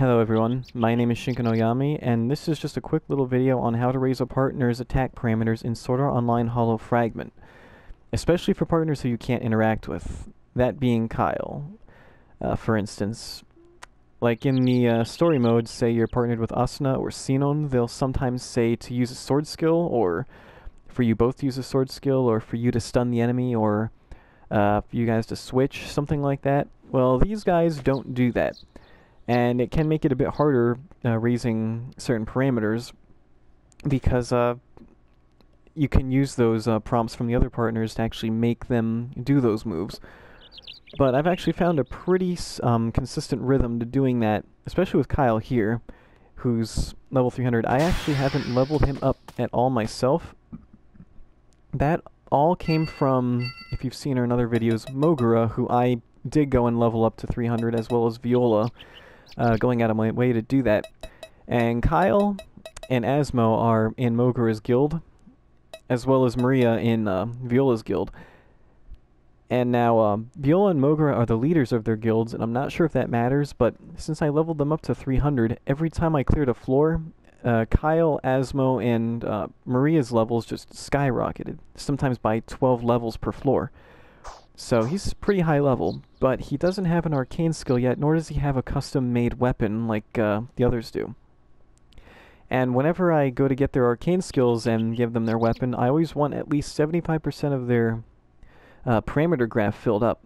Hello everyone, my name is Shinken Oyami, and this is just a quick little video on how to raise a partner's attack parameters in Sword Art Online Hollow Fragment, especially for partners who you can't interact with, that being Kyle. For instance, like in the story mode, say you're partnered with Asuna or Sinon, they'll sometimes say to use a sword skill, or for you both to use a sword skill, or for you to stun the enemy, or for you guys to switch, something like that. Well, these guys don't do that. And it can make it a bit harder raising certain parameters because you can use those prompts from the other partners to actually make them do those moves. But I've actually found a pretty consistent rhythm to doing that, especially with Kyle here, who's level 300. I actually haven't leveled him up at all myself. That all came from, if you've seen her in other videos, Mogura, who I did go and level up to 300, as well as Viola. Going out of my way to do that. And Kyle and Asmo are in Mogura's guild, as well as Maria in Viola's guild. And now Viola and Mogura are the leaders of their guilds, and I'm not sure if that matters, but since I leveled them up to 300, every time I cleared a floor, Kyle, Asmo, and Maria's levels just skyrocketed, sometimes by 12 levels per floor. So he's pretty high level, but he doesn't have an arcane skill yet, nor does he have a custom-made weapon like the others do. And whenever I go to get their arcane skills and give them their weapon, I always want at least 75% of their parameter graph filled up.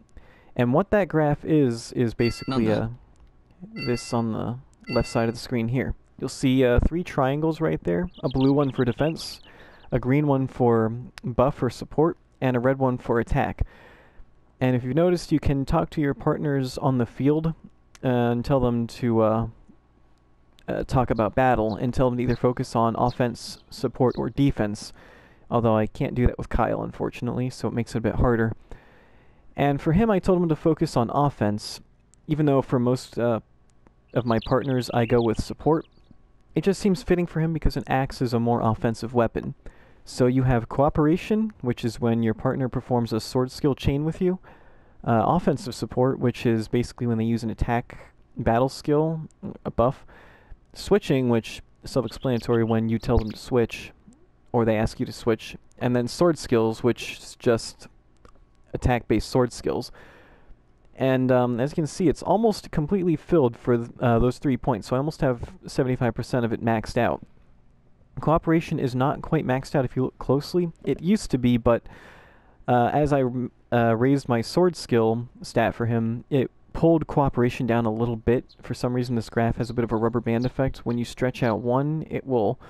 And what that graph is basically this on the left side of the screen here. You'll see 3 triangles right there, a blue one for defense, a green one for buff or support, and a red one for attack. And if you've noticed, you can talk to your partners on the field and tell them to talk about battle, and tell them to either focus on offense, support, or defense. Although I can't do that with Kyle, unfortunately, so it makes it a bit harder. And for him, I told him to focus on offense, even though for most of my partners I go with support. It just seems fitting for him because an axe is a more offensive weapon. So you have cooperation, which is when your partner performs a sword skill chain with you. Offensive support, which is basically when they use an attack battle skill, a buff. Switching, which is self-explanatory when you tell them to switch, or they ask you to switch. And then sword skills, which is just attack-based sword skills. And as you can see, it's almost completely filled for those 3 points, so I almost have 75% of it maxed out. Cooperation is not quite maxed out if you look closely. It used to be, but as I raised my sword skill stat for him, it pulled cooperation down a little bit. For some reason, this graph has a bit of a rubber band effect. When you stretch out one, it will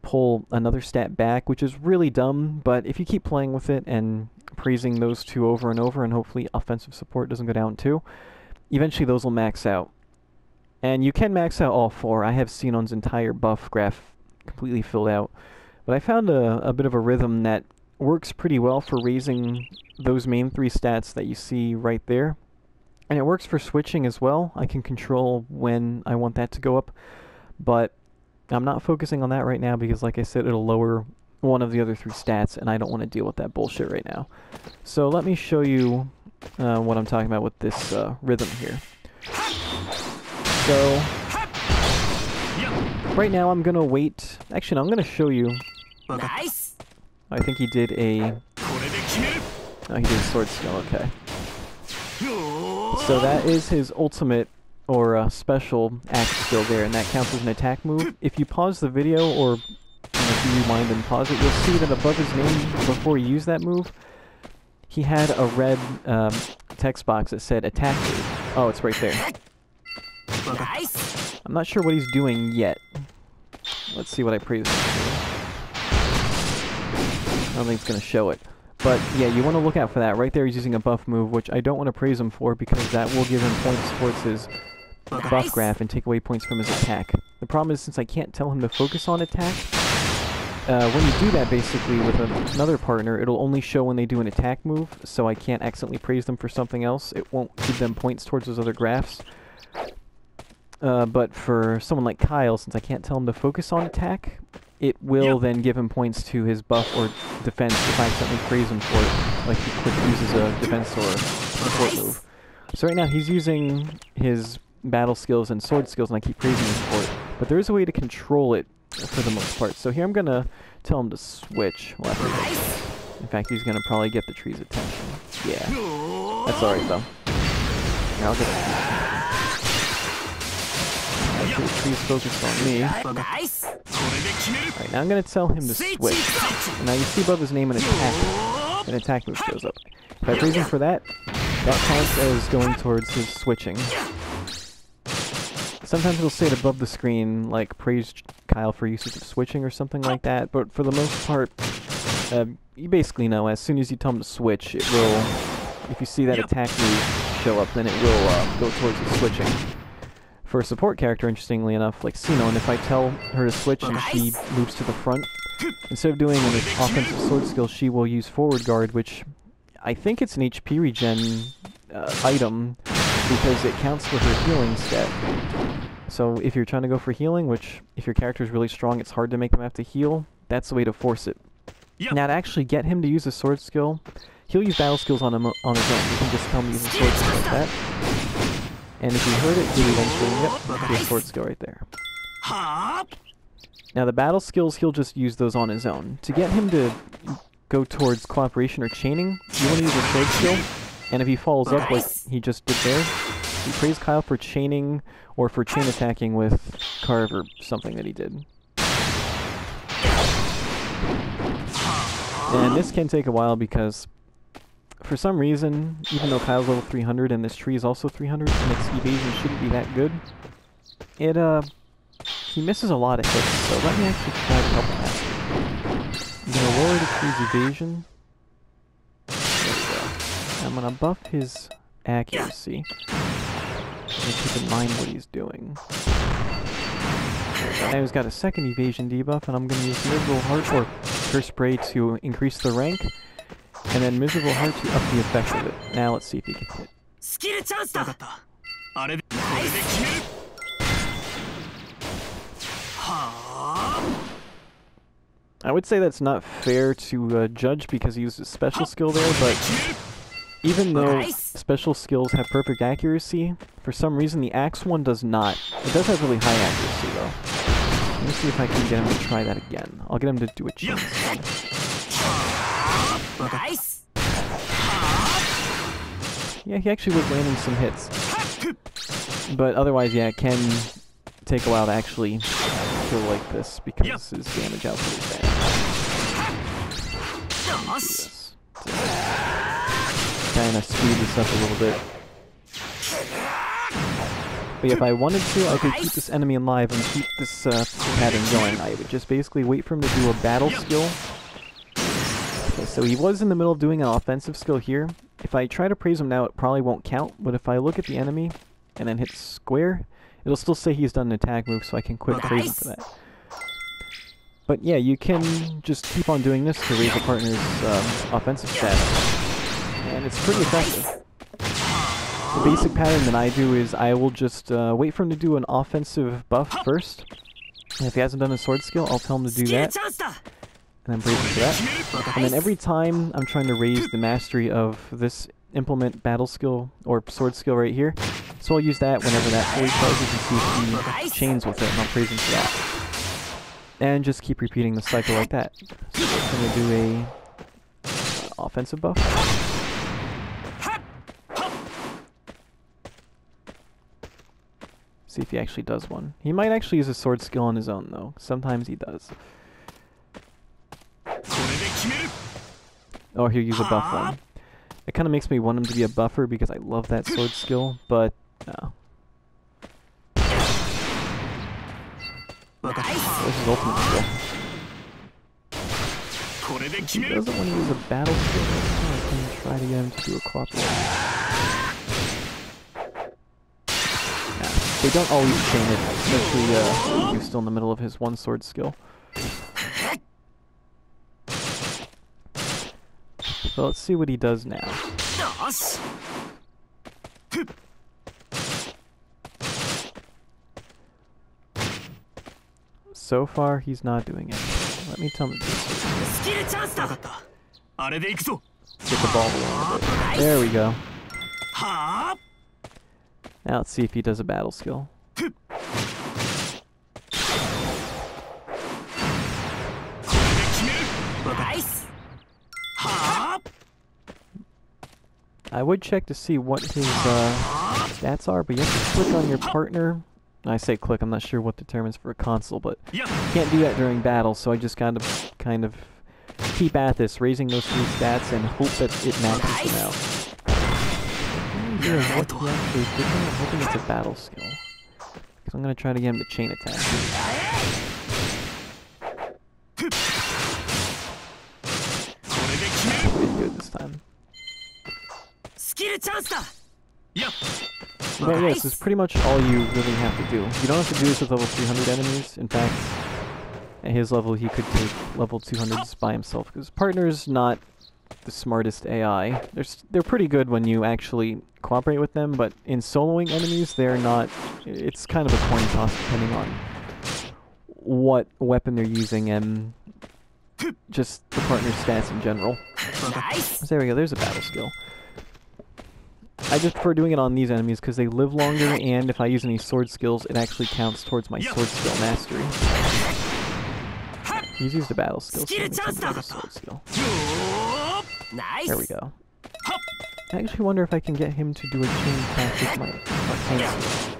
pull another stat back, which is really dumb, but if you keep playing with it and praising those two over and over, and hopefully offensive support doesn't go down too, eventually those will max out. And you can max out all 4. I have Sinon's entire buff graph completely filled out. But I found a bit of a rhythm that works pretty well for raising those main 3 stats that you see right there. And it works for switching as well. I can control when I want that to go up. But I'm not focusing on that right now because, like I said, it'll lower one of the other 3 stats, and I don't want to deal with that bullshit right now. So let me show you what I'm talking about with this rhythm here. So right now I'm gonna wait. Actually, no, I'm gonna show you. Nice. I think he did a. Oh, he did a sword skill. Okay. So that is his ultimate or special axe skill there, and that counts as an attack move. If you pause the video, or if you rewind and pause it, you'll see that above his name, before he used that move, he had a red text box that said attack move. Oh, it's right there. Nice. I'm not sure what he's doing yet. Let's see what I praise him for. I don't think it's going to show it. But yeah, you want to look out for that. Right there he's using a buff move, which I don't want to praise him for because that will give him points towards his buff graph and take away points from his attack. The problem is, since I can't tell him to focus on attack, when you do that basically with another partner, it'll only show when they do an attack move, so I can't accidentally praise them for something else. It won't give them points towards those other graphs. But for someone like Kyle, since I can't tell him to focus on attack, it will then give him points to his buff or defense if I accidentally praise him for it, like he quick uses a defense or a support move. So right now he's using his battle skills and sword skills, and I keep praising him for it. But there is a way to control it for the most part. So here I'm gonna tell him to switch. In fact, he's gonna probably get the tree's attention. Yeah, that's alright though. Here, I'll get the tree. Alright, the tree's focused on me. Alright, now I'm gonna tell him to switch. And now you see above his name an attack move shows up. If I praise him for that, that counts as going towards his switching. Sometimes it'll say it above the screen, like, praise Kyle for usage of switching or something like that, but for the most part, you basically know as soon as you tell him to switch, it will, if you see that attack move show up, then it will go towards the switching. For a support character, interestingly enough, like Sinon, if I tell her to switch and she moves to the front, instead of doing an offensive sword skill, she will use forward guard, which I think it's an HP regen item, because it counts for her healing stat. So if you're trying to go for healing, which if your character is really strong, it's hard to make them have to heal, that's the way to force it. Now to actually get him to use a sword skill, he'll use battle skills on his own. You can just tell him to use a sword skill like that. And if you heard it, he'll eventually, do a sword skill right there. Now the battle skills, he'll just use those on his own. To get him to go towards cooperation or chaining, you want to use a sword skill, and if he follows up like he just did there, you praise Kyle for chaining or for chain attacking with Carve or something that he did. And this can take a while because for some reason, even though Kyle's level 300 and this tree is also 300 and its evasion shouldn't be that good, he misses a lot of hits, so let me actually try to help him out. I'm going to lower the tree's evasion. There we go. I'm going to buff his accuracy. And keep in mind what he's doing. Now he's got a second evasion debuff, and I'm going to use Miserable Heart or Curse Spray to increase the rank, and then Miserable Heart to up the effect of it. Now let's see if he can hit. I would say that's not fair to judge because he used a special skill there, but even though special skills have perfect accuracy, for some reason the axe one does not. It does have really high accuracy though. Let me see if I can get him to try that again. I'll get him to do a chain. Yeah, he actually was landing some hits. But otherwise, yeah, it can take a while to actually kill like this because his damage output is bad. Kind of speed this up a little bit. But yeah, if I wanted to, I could keep this enemy alive and keep this pattern going. I would just basically wait for him to do a battle skill. Okay, so he was in the middle of doing an offensive skill here. If I try to praise him now, it probably won't count, but if I look at the enemy and then hit square, it'll still say he's done an attack move, so I can quit praising for that. But yeah, you can just keep on doing this to raise a partner's offensive stats, and it's pretty effective. The basic pattern that I do is I will just wait for him to do an offensive buff first, and if he hasn't done a sword skill, I'll tell him to do that, and then praise him for that. And then every time I'm trying to raise the mastery of this implement battle skill or sword skill right here, so I'll use that whenever that fully charges and see if he chains with it, and I'll praise him for that. And just keep repeating the cycle like that. So I'm going to do a offensive buff. See if he actually does one. He might actually use a sword skill on his own though. Sometimes he does. Or he'll use a buff one. It kind of makes me want him to be a buffer because I love that sword skill, but no. This is ultimate skill. He doesn't want to use a battle skill. I can try to get him to do a cooperation. Nah, they don't always chain it, especially if he's still in the middle of his one sword skill. So let's see what he does now. So far, he's not doing anything. Let me tell him to do this. Get the ball along a bit. There we go. Now let's see if he does a battle skill. Nice. I would check to see what his stats are, but you have to click on your partner. I say click, I'm not sure what determines for a console, but you can't do that during battle, so I just gotta kind of keep at this, raising those 3 stats and hope that it matches them out. Yeah, what he actually did, I'm hoping it's a battle skill. Because I'm gonna try to get him to chain attack. Pretty good this time. But yeah, this is pretty much all you really have to do. You don't have to do this with level 300 enemies. In fact, at his level, he could take level 200s by himself, because partner's not the smartest AI. They're pretty good when you actually cooperate with them, but in soloing enemies, they're not. It's kind of a coin toss depending on what weapon they're using and just the partner's stats in general. So there we go, there's a battle skill. I just prefer doing it on these enemies because they live longer, and if I use any sword skills, it actually counts towards my sword skill mastery. He's used a battle skill, so let me check a sword skill. There we go. I actually wonder if I can get him to do a chain attack with my arcane sword.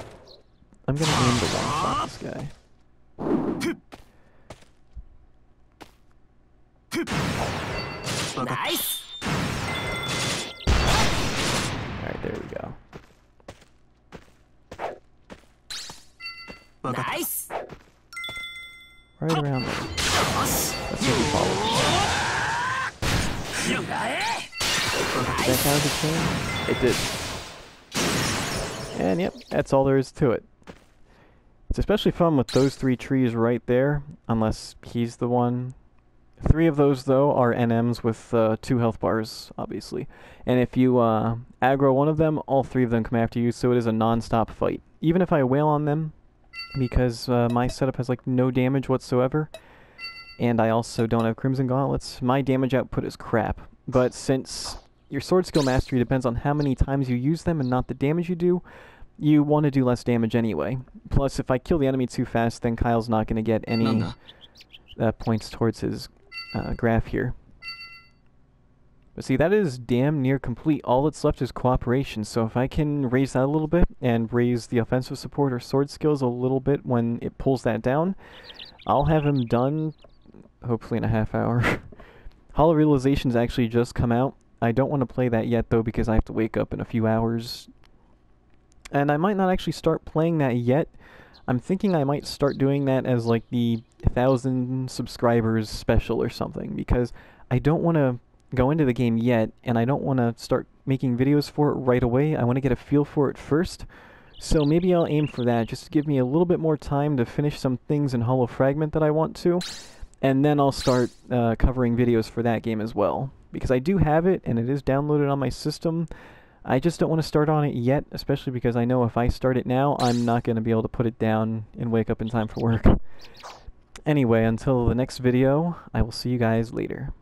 I'm gonna aim to one-shot this guy. Nice. Alright, there we go. Nice. Right around there. Let's see if he follows. Did that count as a chain? It did. And yep, that's all there is to it. It's especially fun with those 3 trees right there, unless he's the one. 3 of those, though, are NMs with 2 health bars, obviously. And if you aggro one of them, all 3 of them come after you, so it is a non-stop fight. Even if I wail on them, because my setup has like no damage whatsoever, and I also don't have Crimson Gauntlets, my damage output is crap. But since your sword skill mastery depends on how many times you use them and not the damage you do, you want to do less damage anyway. Plus, if I kill the enemy too fast, then Kyle's not going to get any points towards his graph here. But see, that is damn near complete. All that's left is cooperation, so if I can raise that a little bit and raise the offensive support or sword skills a little bit when it pulls that down, I'll have him done hopefully in a half hour. Hollow Realization's actually just come out. I don't want to play that yet though because I have to wake up in a few hours. And I might not actually start playing that yet. I'm thinking I might start doing that as like the 1,000 subscribers special or something, because I don't want to go into the game yet, and I don't want to start making videos for it right away. I want to get a feel for it first. So maybe I'll aim for that, just to give me a little bit more time to finish some things in Hollow Fragment that I want to, and then I'll start covering videos for that game as well. Because I do have it, and it is downloaded on my system. I just don't want to start on it yet, especially because I know if I start it now, I'm not going to be able to put it down and wake up in time for work. Anyway, until the next video, I will see you guys later.